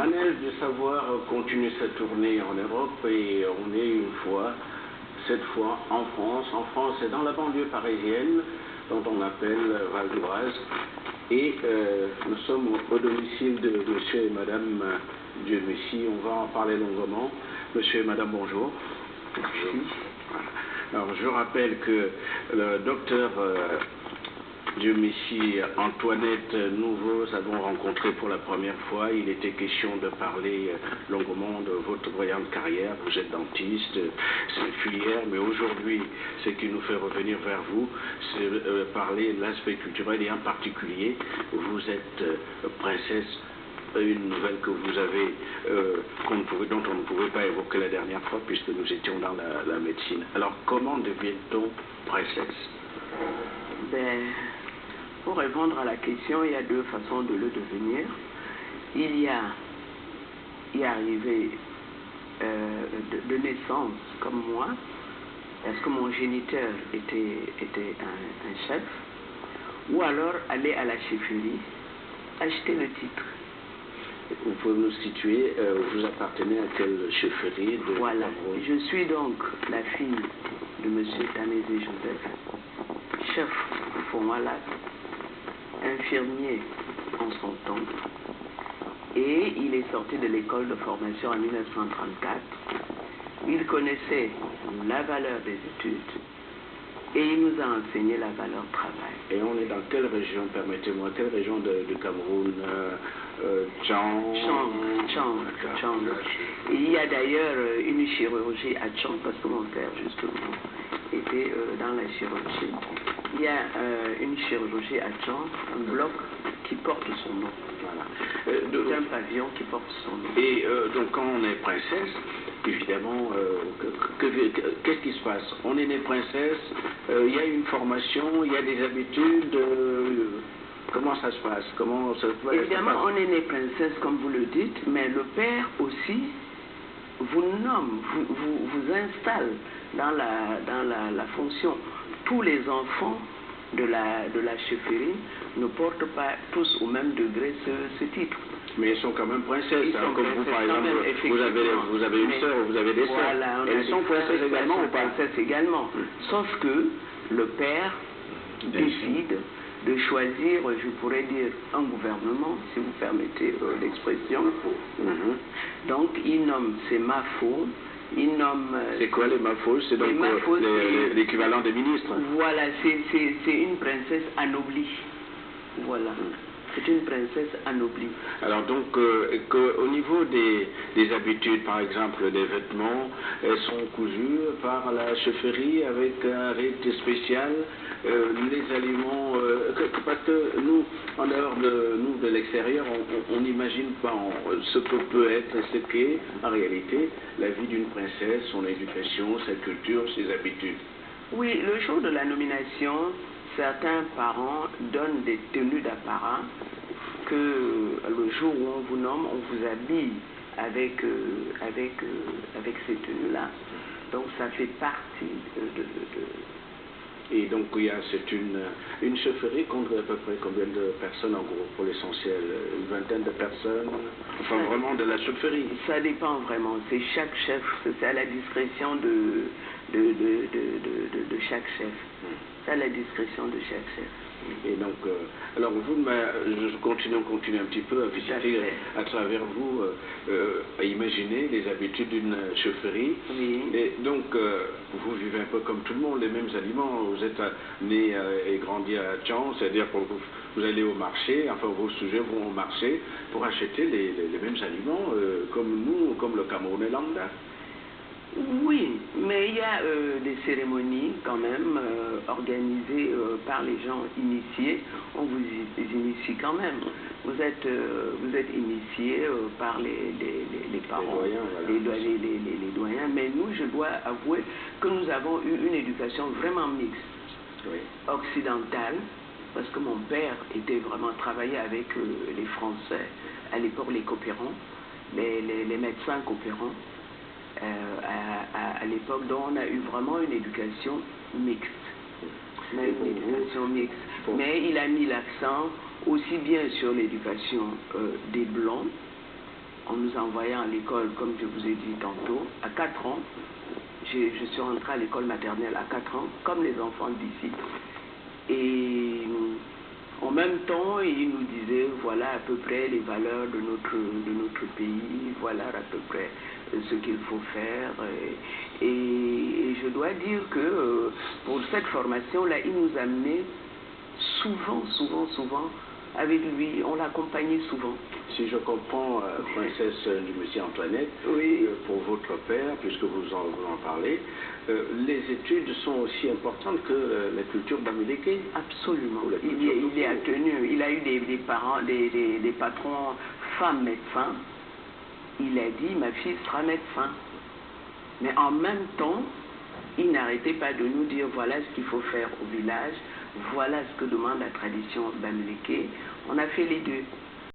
manège du savoir continue sa tournée en Europe et on est cette fois en France. En France, c'est dans la banlieue parisienne, dont on appelle Val d'Oise. Et nous sommes au domicile de monsieur et madame Dieu Messie. On va en parler longuement. Monsieur et madame, bonjour. Bonjour. Alors, je rappelle que le docteur Dieu Messie, Antoinette, nous vous avons rencontré pour la première fois. Il était question de parler longuement de votre brillante carrière. Vous êtes dentiste, c'est filière, mais aujourd'hui, ce qui nous fait revenir vers vous, c'est parler de l'aspect culturel et en particulier, vous êtes princesse. Une nouvelle que vous avez, dont on ne pouvait pas évoquer la dernière fois puisque nous étions dans la médecine. Alors, comment devient-on princesse? Pour répondre à la question, il y a deux façons de le devenir. Il y a y arriver de naissance comme moi, parce que mon géniteur était un chef, ou alors aller à la chefferie, acheter le titre. Vous pouvez nous situer, vous appartenez à quelle chefferie de Voilà, je suis donc la fille de M. Tanésé Joseph, chef Fonwala, infirmier en son temps, et il est sorti de l'école de formation en 1934. Il connaissait la valeur des études et il nous a enseigné la valeur travail. Et on est dans quelle région, permettez-moi, quelle région du Cameroun? Tchang. Il y a d'ailleurs une chirurgie à Tchang, parce que mon père, justement, était dans la chirurgie. Il y a une chirurgie à Tchang, un bloc qui porte son nom. Voilà. Un pavillon qui porte son nom. Et donc, quand on est princesse, évidemment, qu'est-ce qui se passe? On est né princesse, il y a une formation, il y a des habitudes. Comment ça se passe? Évidemment, on est né princesse, comme vous le dites, mais le père aussi vous nomme, vous installe dans la fonction. Tous les enfants de la chefferie ne portent pas tous au même degré ce titre. Mais ils sont quand même princesses, hein, comme vous par exemple, vous avez une sœur, vous avez des sœurs. Voilà, elles sont princesses également ou pas? Princesses également. Sauf que le père décide de choisir, je pourrais dire, un gouvernement, si vous permettez l'expression. Donc il nomme ses mafos. C'est quoi les mafos? C'est donc l'équivalent des ministres. Voilà, c'est une princesse anoblie. Voilà. C'est une princesse anoblie. Alors donc, au niveau des habitudes, par exemple, des vêtements, elles sont cousues par la chefferie avec un rite spécial. Les aliments, parce que nous, en dehors de l'extérieur, on n'imagine pas ce que peut être et ce qu'est en réalité la vie d'une princesse, son éducation, sa culture, ses habitudes. Oui, le jour de la nomination, certains parents donnent des tenues d'apparat que le jour où on vous nomme, on vous habille avec ces tenues-là. Donc ça fait partie Et donc c'est une chefferie compte à peu près combien de personnes en gros pour l'essentiel? Une vingtaine de personnes? Enfin vraiment de la chefferie? Ça dépend vraiment, c'est chaque chef, c'est à la discrétion de chaque chef. C'est à la discrétion de chaque chef. Et donc, alors vous, je continue un petit peu à visiter à travers vous, à imaginer les habitudes d'une chefferie. Oui. Et donc, vous vivez un peu comme tout le monde, les mêmes aliments. Vous êtes né et grandi à Tchang, c'est-à-dire que vous allez au marché, enfin vos sujets vont au marché pour acheter les mêmes aliments, comme nous, comme le Camerounais lambda. Oui, mais il y a des cérémonies quand même organisées par les gens initiés. On vous initie quand même. Vous êtes initié par les parents, les doyens. Mais nous, je dois avouer que nous avons eu une éducation vraiment mixte, occidentale, parce que mon père était vraiment travaillé avec les Français, à l'époque les coopérants, les médecins coopérants. À l'époque, dont on a eu vraiment une éducation mixte. Mais il a mis l'accent aussi bien sur l'éducation des Blancs en nous envoyant à l'école, comme je vous ai dit tantôt, à 4 ans. Je suis rentrée à l'école maternelle à 4 ans, comme les enfants d'ici. Et en même temps, il nous disait, voilà à peu près les valeurs de notre pays, voilà à peu près ce qu'il faut faire. Et je dois dire que pour cette formation-là, il nous amenait souvent avec lui, on l'accompagnait souvent. Si je comprends, princesse du Antoinette, oui. Pour votre père, puisque vous en parlez, les études sont aussi importantes que la culture bamileke. Absolument. Il a tenu, il a eu des parents, des patrons femmes médecins. Il a dit, ma fille sera médecin. Mais en même temps, il n'arrêtait pas de nous dire, voilà ce qu'il faut faire au village, voilà ce que demande la tradition bamileke. On a fait les deux.